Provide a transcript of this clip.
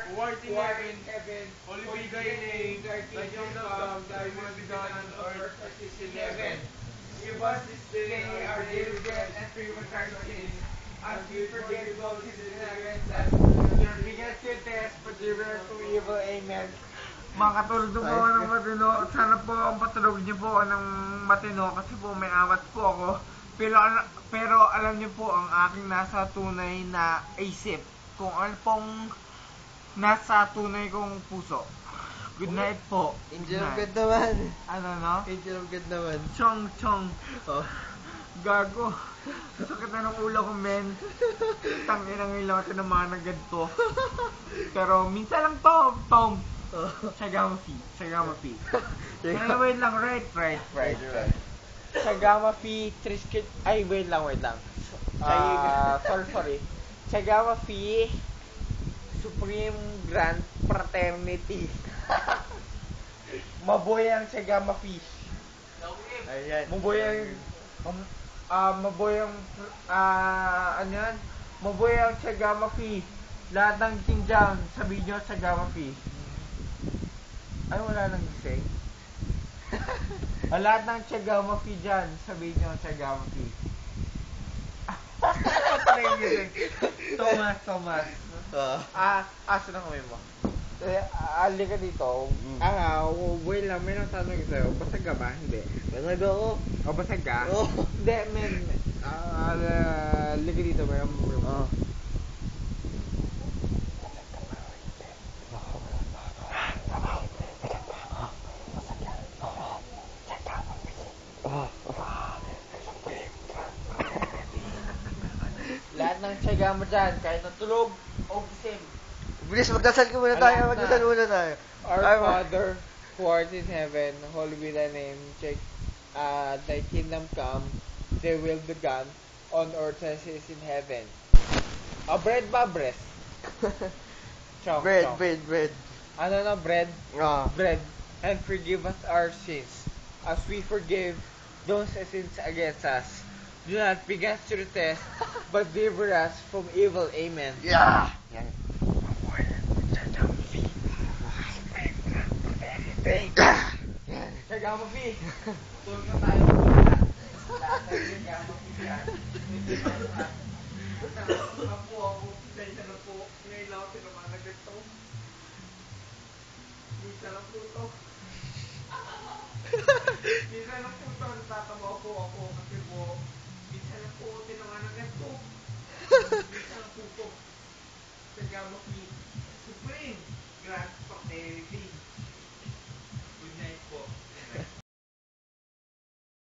who art in heaven, holy be thy name, thy kingdom come, thy will be done on earth as it is in heaven. Give us this day our daily bread, and forgive us our sins, as we forgive those who sin against us. Do not bring us to test, but deliver us from evil. Amen. Mga katulog po ng matino, sana po ang patulog niyo po ng matino kasi po may awat po ako. Pero alam niyo po ang aking nasa tunay na isip. Kung ano pong nasa tunay kong puso. Good night po. Angel of God naman. Ano no? Angel of God naman. Chong. Oh. Gago. Sakit na ng ulo ko, men. Tanginang ilaw ito ng mga ganito. Pero minsan lang to, Tom. Sagama fee. Wait lang, right. Sagama fee, Trisket. Ay, wait lang. Sorry. Sagama fee, Supreme Grand Fraternity. Mabuhay ang Sagama Fish. Ayan. Mabuhay ang Sagama Fish. Lahat ng tingjang, sabihin nyo Sagama Fish. Ay, wala nang gising. Lahat ng Sagama Fish dyan, sabihin nyo Sagama Fish. Thomas. Aso na kamay mo. Ali ka dito. Wait lang, may natanong sa'yo. Basag ka ba? Hindi. Basag ako. Basag ka? Oo. Hindi, men. Ali ka dito. May Oo. Lahat ng tiyaga mo dyan, kahit natulog o gising. Bilis, magdasal muna tayo. Our Father, who art in heaven, holy be thy name. Thy kingdom come, thy will be done, on earth as it is in heaven. Bread ba? Bread. Bread. Ano na, bread? Ah. Bread. And forgive us our sins, as we forgive those who sins against us. Do not bring us to the test, but deliver us from evil. Amen. Yeah. Sagama Fi. Tulog na tayo. Lahat ng Sagama Fi yan. Basta po ako. Dahil na po. Ngayon lang ako pinamanagat to. Minsan lang po to. Minsan lang po to. Natatawa po ako. Kasi po, minsan lang po pinamanagat to. Minsan lang po to. Sagama Fi. Supreme Grand Fraternity.